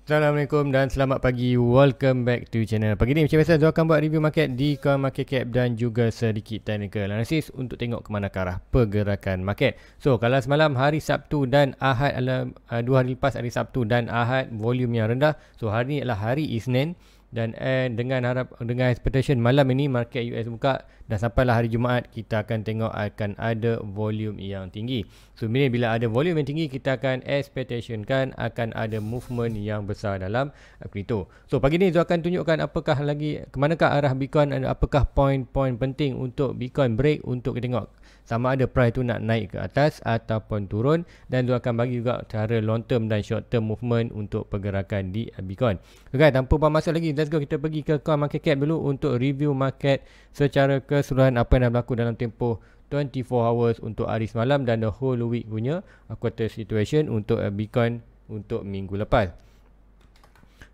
Assalamualaikum dan selamat pagi. Welcome back to channel. Pagi ni macam biasa Zul akan buat review market di coin market cap dan juga sedikit technical analysis untuk tengok ke mana ke arah pergerakan market. So kalau semalam hari Sabtu dan Ahad adalah 2 hari lepas, hari Sabtu dan Ahad volume yang rendah. So hari ni adalah hari Isnin dan dengan expectation malam ini market US buka dan sampailah hari Jumaat kita akan tengok akan ada volume yang tinggi. So bila ada volume yang tinggi kita akan expectation kan akan ada movement yang besar dalam kripto. So pagi ni Zul akan tunjukkan apakah lagi ke manakah arah Bitcoin, apakah poin-poin penting untuk Bitcoin break untuk kita tengok sama ada price tu nak naik ke atas ataupun turun, dan Zul akan bagi juga cara long term dan short term movement untuk pergerakan di Bitcoin. Okay, tanpa buang masa lagi, let's go kita pergi ke coin market cap dulu untuk review market secara keseluruhan apa yang dah berlaku dalam tempoh 24 hours untuk hari semalam dan the whole week punya quarter situation untuk Bitcoin untuk minggu lepas.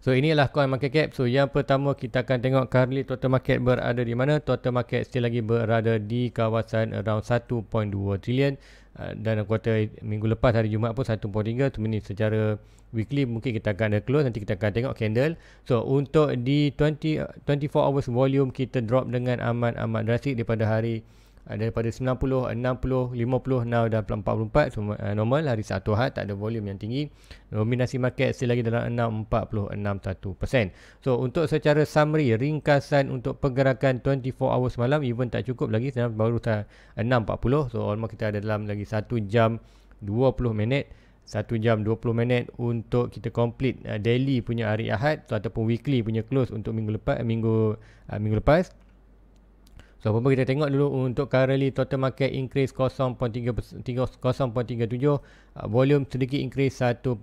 So inilah coin market cap. So yang pertama kita akan tengok currently total market berada di mana. Total market still lagi berada di kawasan around 1.2 trilion dan kuartal minggu lepas hari Jumaat pun 1.3. Tu ini secara weekly mungkin kita akan ada close, nanti kita akan tengok candle. So untuk di 24 hours volume kita drop dengan amat drastik daripada 90, 60, 50, now dah 44. So normal hari Sabtu Ahad tak ada volume yang tinggi. Dominasi market still lagi dalam 6.46%. So untuk secara summary ringkasan untuk pergerakan 24 hours semalam, even tak cukup lagi, baru 6.40. So almost kita ada dalam lagi 1 jam 20 minit. 1 jam 20 minit untuk kita complete daily punya hari Ahad, so, ataupun weekly punya close untuk minggu lepas. So apa kita tengok dulu untuk currently total market increase 0.37, volume sedikit increase 1.45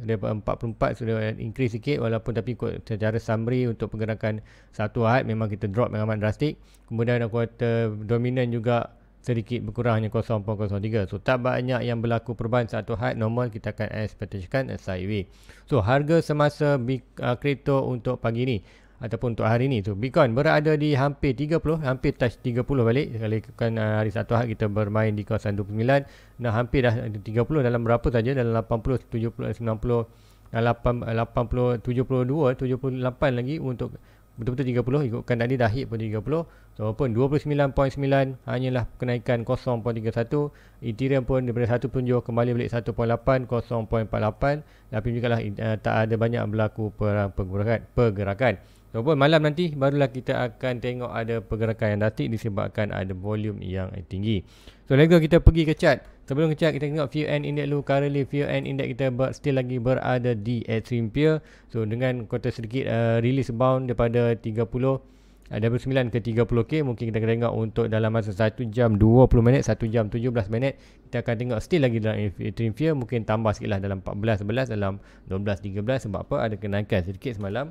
daripada 44, sudah increase sikit walaupun, tapi secara summary untuk pergerakan satu Ahad memang kita drop yang amat drastik. Kemudian kuartal dominan juga sedikit berkurang, hanya 0.03. So tak banyak yang berlaku perubahan satu Ahad, normal kita akan expectation sideways. So harga semasa kripto untuk pagi ni ataupun untuk hari ni, so Bitcoin berada di hampir 30, hampir touch 30 balik. Kalau kan hari Sabtu Ahad kita bermain di kawasan 29, nah hampir dah 30 dalam berapa saja, dalam 80, 70, 90, 80, 72, 78 lagi untuk betul-betul 30, ikutkan tadi dah hit pun 30. So pun 29.9 hanyalah kenaikan 0.31. Ethereum pun daripada 1.7 kembali balik 1.8, 0.48. Tapi juga lah tak ada banyak berlaku pergerakan. So pun malam nanti barulah kita akan tengok ada pergerakan yang drastik disebabkan ada volume yang tinggi. So let's go kita pergi ke chart. Sebelum ke chart kita tengok fear and index dulu. Currently fear and index kita still lagi berada di extreme fear. So dengan kuartal sedikit release bound daripada 30 dari 9 ke 30k, mungkin kita akan tengok untuk dalam masa 1 jam 20 minit, 1 jam 17 minit kita akan tengok still lagi dalam extreme fear. Mungkin tambah sikit lah dalam 14, 11, dalam 12, 13. Sebab apa? Ada kenaikan sedikit semalam.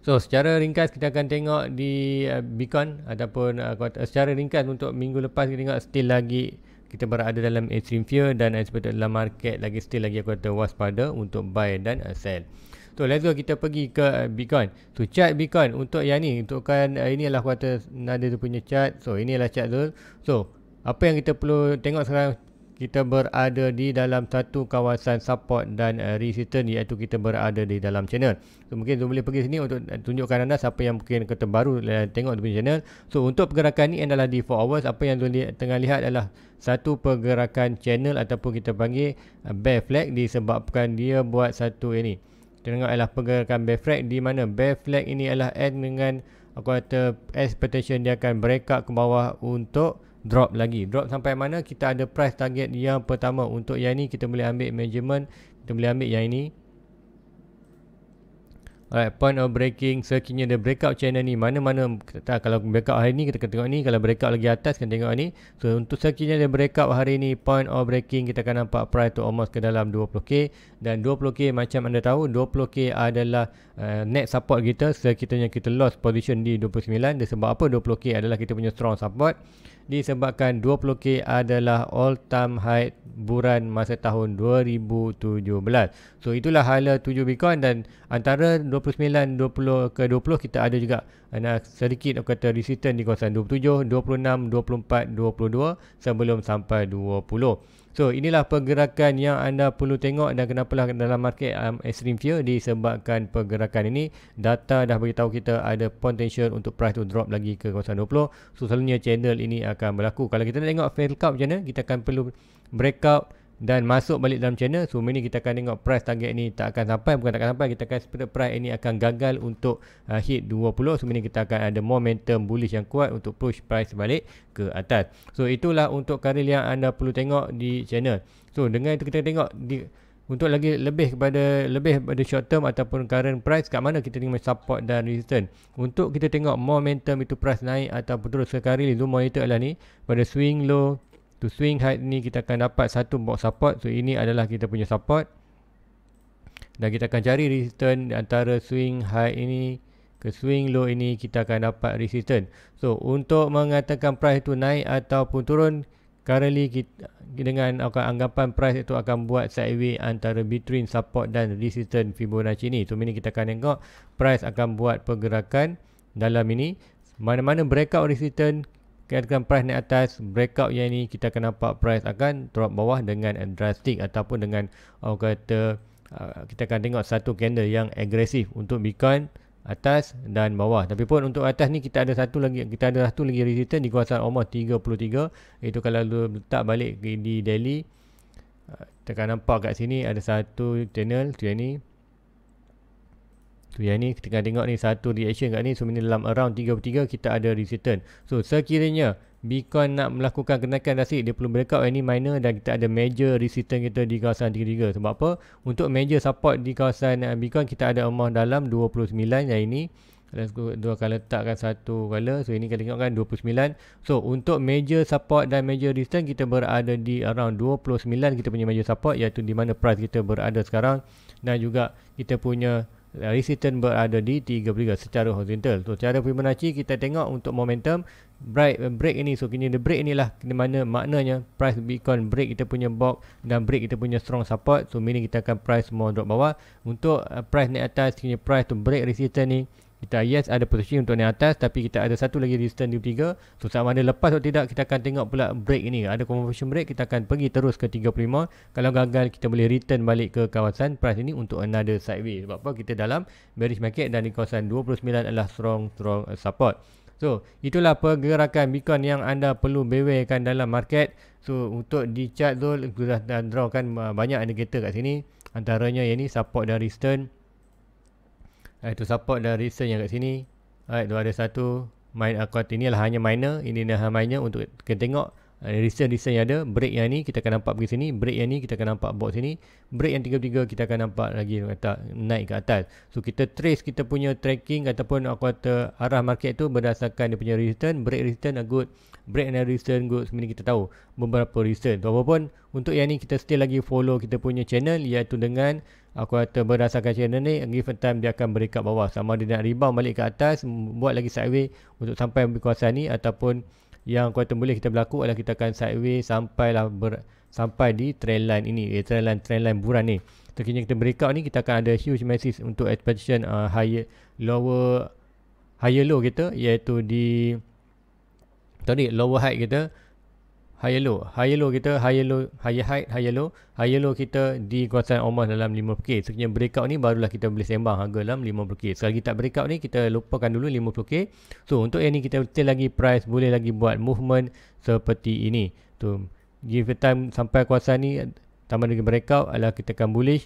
So secara ringkas kita akan tengok di Bitcoin ataupun secara ringkas untuk minggu lepas kita tengok still lagi kita berada dalam extreme fear dan expected dalam market lagi still lagi aku kata waspada untuk buy dan sell. So let's go kita pergi ke Bitcoin. So chart Bitcoin untuk yang ni, untuk kan ini adalah aku kata ada tu punya chart. So ini adalah chart tu. So apa yang kita perlu tengok sekarang, kita berada di dalam satu kawasan support dan resistance, iaitu kita berada di dalam channel. So mungkin boleh pergi sini untuk tunjukkan anda siapa yang mungkin kata baru tengok di channel. So untuk pergerakan ni adalah di 4 hours. Apa yang tengah lihat adalah satu pergerakan channel ataupun kita panggil bear flag, disebabkan dia buat satu ini. Kita tengok adalah pergerakan bear flag, di mana bear flag ini adalah end dengan aku kata expectation dia akan break up ke bawah untuk drop lagi. Drop sampai mana? Kita ada price target yang pertama. Untuk yang ni kita boleh ambil measurement, kita boleh ambil yang ini. Alright, point of breaking, sekiranya the breakout channel ni mana-mana, kalau breakout hari ni kita akan tengok ni, kalau breakout lagi atas kita tengok ni. So untuk sekiranya the breakout hari ni point of breaking, kita akan nampak price tu almost ke dalam 20k, dan 20k macam anda tahu 20k adalah net support kita sekiranya kita lost position di 29. Sebab apa 20k adalah kita punya strong support? Disebabkan 20k adalah all time high buran masa tahun 2017. So itulah hala 7 Bitcoin, dan antara 29, 20 ke 20 kita ada juga sedikit kata resistance di kawasan 27, 26, 24, 22 sebelum sampai 20. So inilah pergerakan yang anda perlu tengok, dan kenapalah dalam market extreme fear disebabkan pergerakan ini. Data dah beritahu kita ada potential untuk price to drop lagi ke kawasan 20. So selalunya channel ini akan berlaku. Kalau kita nak tengok fail count macam mana, kita akan perlu breakout dan masuk balik dalam channel. So ini kita akan tengok price target ni tak akan sampai, bukan tak akan sampai, kita akan expect price ini akan gagal untuk hit 20. So ini kita akan ada momentum bullish yang kuat untuk push price balik ke atas. So itulah untuk karil yang anda perlu tengok di channel. So dengan itu kita tengok untuk lebih kepada short term ataupun current price, kat mana kita tengok support dan resistance. Untuk kita tengok momentum itu price naik ataupun terus ke karil, zoom monitor adalah ni pada swing low to swing high ni kita akan dapat satu box support. So ini adalah kita punya support, dan kita akan cari resistance antara swing high ini ke swing low ini, kita akan dapat resistance. So untuk mengatakan price itu naik ataupun turun, currently kita dengan anggapan price itu akan buat sideways antara between support dan resistance Fibonacci ni. So ini kita akan tengok price akan buat pergerakan dalam ini, mana-mana breakout resistance katakan price naik atas, breakout yang ni kita akan nampak price akan drop bawah dengan drastic ataupun dengan kita akan tengok satu candle yang agresif untuk Bitcoin atas dan bawah. Tapi pun untuk atas ni kita ada satu lagi resistance di kawasan almost 33. Itu kalau letak balik di daily, kita akan nampak kat sini ada satu channel tu yang ni. Yang ni kita akan tengok ni satu reaction kat ni. So ini dalam around 33 kita ada resistance. So sekiranya Bitcoin nak melakukan kenaikan drastik, dia perlu breakout yang ni minor, dan kita ada major resistance kita di kawasan 33. Sebab apa? Untuk major support di kawasan Bitcoin kita ada amount dalam 29 yang ini. Dua akan letakkan satu color. So ini kita tengokkan 29. So untuk major support dan major resistance kita berada di around 29 kita punya major support, iaitu di mana price kita berada sekarang, dan juga kita punya resistance berada di 33 secara horizontal. So cara Fibonacci kita tengok untuk momentum break ini. So kini the break inilah di mana maknanya price Bitcoin break kita punya box dan break kita punya strong support. So ini kita akan price more drop bawah. Untuk price naik atas, kini price to break resistance ni, kita yes ada posisi untuk naik atas, tapi kita ada satu lagi resistance di 3. So sama ada lepas atau tidak, kita akan tengok pula break ini. Ada confirmation break, kita akan pergi terus ke 35. Kalau gagal, kita boleh return balik ke kawasan price ini untuk another sideways. Sebab apa? Kita dalam bearish market dan di kawasan 29 adalah strong support. So itulah pergerakan Bitcoin yang anda perlu bewarekan dalam market. So untuk di chart Zul sudah draw kan banyak indicator kat sini, antaranya yang ni support dan resistance. Itu support dan resistance yang kat sini. Alright, tu ada satu ini adalah hanya minor. Ini adalah minor untuk kita tengok resistance yang ada. Break yang ni kita akan nampak pergi sini, break yang ni kita akan nampak box sini, break yang 33 kita akan nampak lagi naik ke atas. So kita trace kita punya tracking ataupun arah market tu berdasarkan dia punya resistance. Break resistance good, break and resistance good. Sebenarnya kita tahu beberapa resistance. Walaupun untuk yang ni kita still lagi follow kita punya channel, iaitu dengan berdasarkan channel ni, given time dia akan break up bawah, sama dia nak rebound balik ke atas, buat lagi sideways untuk sampai di kawasan ni, ataupun yang boleh kita berlaku adalah kita akan sideways sampai di trend line ini, trend line buran ni. Sekiranya kita break out ni, kita akan ada huge message untuk expectation higher low kita, iaitu lower high kita, higher low kita di kawasan almost dalam 50k. Sekiranya breakout ni barulah kita boleh sembang harga dalam 50k. Sekali kita breakout ni, kita lupakan dulu 50k. So untuk yang ni kita still lagi price boleh lagi buat movement seperti ini. So give time sampai kawasan ni, tambah dengan breakout adalah kita akan bullish.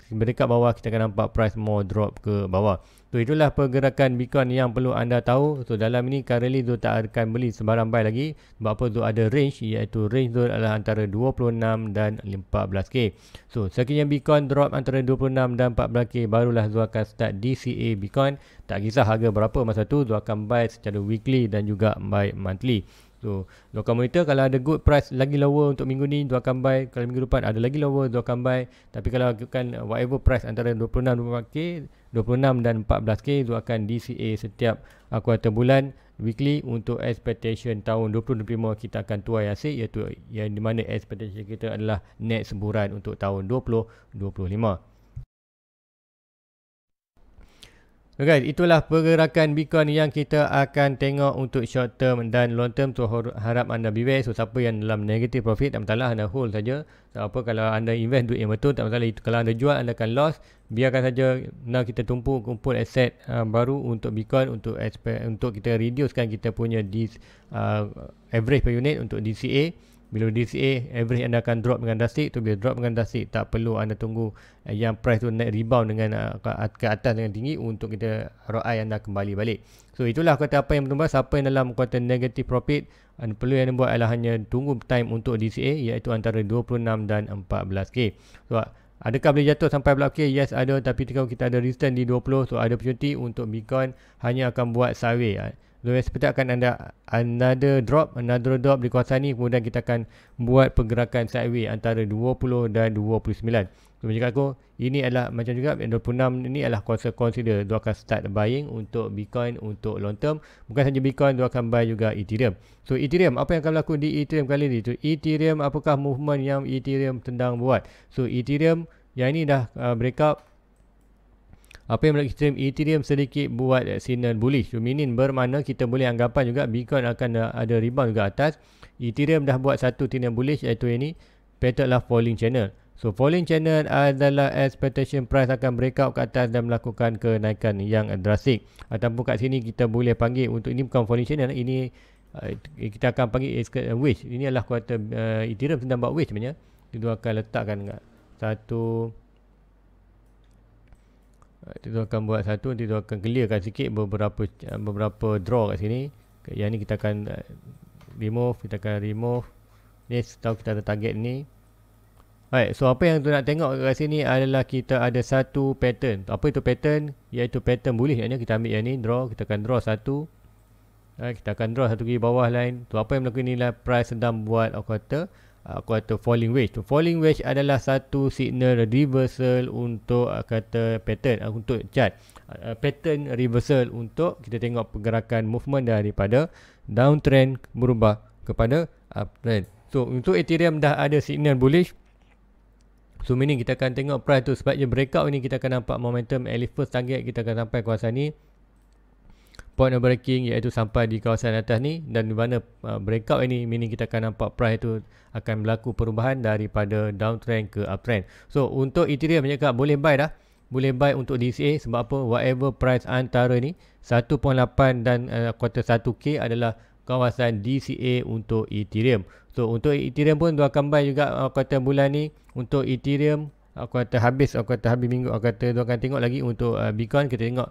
Breakout bawah kita akan nampak price more drop ke bawah. So itulah pergerakan Bitcoin yang perlu anda tahu. So dalam ini currently Zul tak akan beli sembarang buy lagi. Sebab apa? Zul ada range, iaitu range Zul adalah antara 26 dan 14k. So sekiranya Bitcoin drop antara 26 dan 14k, barulah Zul akan start DCA Bitcoin. Tak kisah harga berapa masa tu, Zul akan buy secara weekly dan juga buy monthly. So Zul akan monitor, kalau ada good price lagi lower untuk minggu ni, Zul akan buy. Kalau minggu depan ada lagi lower, Zul akan buy. Tapi kalau kan whatever price antara 26 dan 14k, Zul akan DCA setiap kuartal bulan weekly. Untuk expectation tahun 2025 kita akan tuai hasil, iaitu yang di mana expectation kita adalah net semburan untuk tahun 2025. So guys, itulah pergerakan Bitcoin yang kita akan tengok untuk short term dan long term. So harap anda beware. So siapa yang dalam negative profit, tak masalah, anda hold saja. So apa kalau anda invest duit yang betul, tak masalah. Itu kalau anda jual, anda akan loss. Biarkan saja. Now kita kumpul aset baru untuk Bitcoin, untuk kita reducekan kita punya average per unit untuk DCA. Bila DCA average anda akan drop dengan drastik. Tu bila drop dengan drastik, tak perlu anda tunggu yang price tu naik rebound dengan ke atas dengan tinggi untuk kita ROI anda kembali balik. So itulah kata apa yang bertumbas. Siapa yang dalam kuartal negative profit, anda perlu yang buat adalah hanya tunggu time untuk DCA, iaitu antara 26 dan 14k. So adakah boleh jatuh sampai 14k? Yes, ada. Tapi kalau kita ada resistance di 20, so ada opportunity untuk Bitcoin hanya akan buat sideways. So seperti akan ada another drop di kawasan ni, kemudian kita akan buat pergerakan sideways antara 20 dan 29. So macam aku, ini adalah macam juga 26 ini adalah consider dia akan start buying untuk Bitcoin untuk long term. Bukan saja Bitcoin, dia akan buy juga Ethereum. So Ethereum, apa yang akan berlaku di Ethereum kali ni? So Ethereum, apakah movement yang Ethereum sedang buat? So Ethereum yang ini dah breakout. Apa yang berlaku Ethereum sedikit buat signal bullish. So meaning bermakna kita boleh anggapan juga Bitcoin akan ada rebound juga atas. Ethereum dah buat satu signal bullish, iaitu ini pattern lah falling channel. So falling channel adalah expectation price akan breakout ke atas dan melakukan kenaikan yang drastik. Ataupun kat sini kita boleh panggil untuk ini bukan falling channel, ini kita akan panggil wedge. Ini adalah kuartal Ethereum sedang buat wedge sebenarnya. Itu akan letakkan satu. Itu akan buat satu, nanti itu akan clearkan sikit beberapa draw kat sini. Yang ni kita akan remove, ni tahu kita ada target ni. Alright, so apa yang tu nak tengok kat sini adalah kita ada satu pattern. Apa itu pattern? Iaitu pattern bullish. Kita ambil yang ni, draw, kita akan draw satu. Kita akan draw satu kiri bawah line. So apa yang berlaku ni lah, price sedang buat quarter falling wedge. So falling wedge adalah satu signal reversal untuk kata pattern, untuk chart. Pattern reversal untuk kita tengok pergerakan movement daripada downtrend berubah kepada uptrend. So untuk Ethereum dah ada signal bullish. So meaning kita akan tengok price tu sebab je breakout ni, kita akan nampak momentum at least first target kita akan sampai kawasan ni. Point of breaking iaitu sampai di kawasan atas ni, dan di mana breakout ini meaning kita akan nampak price itu akan berlaku perubahan daripada downtrend ke uptrend. So untuk Ethereum cakap boleh buy dah. Boleh buy untuk DCA sebab apa? Whatever price antara ni 1.8 dan kuartal 1k adalah kawasan DCA untuk Ethereum. So untuk Ethereum pun dia akan buy juga kuartal bulan ni. Untuk Ethereum kuartal habis minggu, dia akan tengok lagi untuk Bitcoin. Kita tengok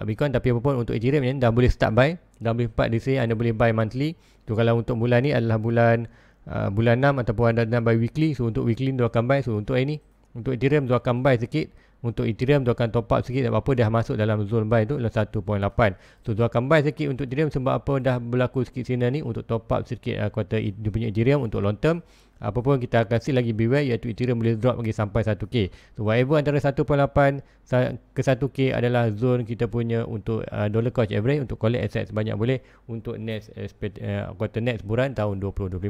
Bitcoin, tapi apapun untuk Ethereum ni dah boleh start buy, dah boleh 4 DCA, anda boleh buy monthly. So kalau untuk bulan ni adalah bulan 6 ataupun anda nak buy weekly. So untuk weekly dia akan buy. So untuk ini, untuk Ethereum dia akan buy sikit. Untuk Ethereum dia akan top up sikit sebab apa, dah masuk dalam zone buy tu adalah 1.8. So dia akan buy sikit untuk Ethereum sebab apa, dah berlaku sikit signal ni untuk top up sikit kuartal dia punya Ethereum untuk long term. Apa pun kita akan still lagi beware, iaitu Ethereum boleh drop lagi sampai 1k. So whatever antara 1.8 ke 1k adalah zone kita punya untuk dollar cost average untuk collect asset sebanyak boleh untuk next quarter next bulan tahun 2025.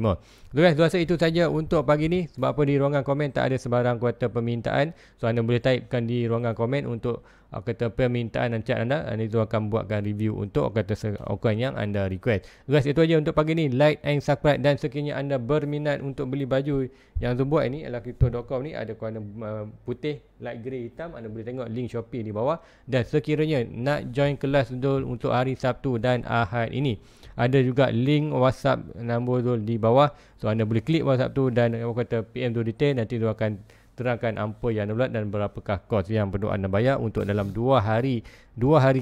So guys, saya rasa itu saja untuk pagi ni. Sebab apa di ruangan komen tak ada sebarang kuartal permintaan. So anda boleh typekan di ruangan komen untuk kata permintaan dan chat anda. Anda itu akan buatkan review untuk kata seokan yang anda request. So guys, itu aja untuk pagi ni. Like and subscribe, dan sekiranya anda berminat untuk beli baju yang Zul buat ini adalah crypto.com ni, ada warna putih, light grey, hitam. Anda boleh tengok link Shopee di bawah. Dan sekiranya nak join kelas Zul untuk hari Sabtu dan Ahad ini, ada juga link WhatsApp nombor Zul di bawah. So anda boleh klik WhatsApp tu dan kata PM Zul detail, nanti Zul akan terangkan apa yang anda buat dan berapakah kos yang perlu anda bayar untuk dalam 2 hari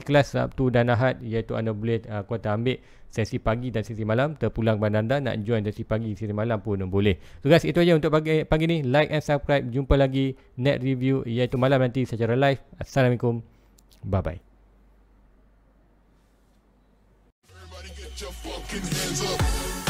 kelas Sabtu dan Ahad, iaitu anda boleh kuota ambil sesi pagi dan sesi malam. Terpulang pada anda nak join sesi pagi sesi malam pun boleh. So guys, itu aja untuk pagi ni. Like and subscribe. Jumpa lagi net review iaitu malam nanti secara live. Assalamualaikum, bye bye. Everybody get your fucking hands up.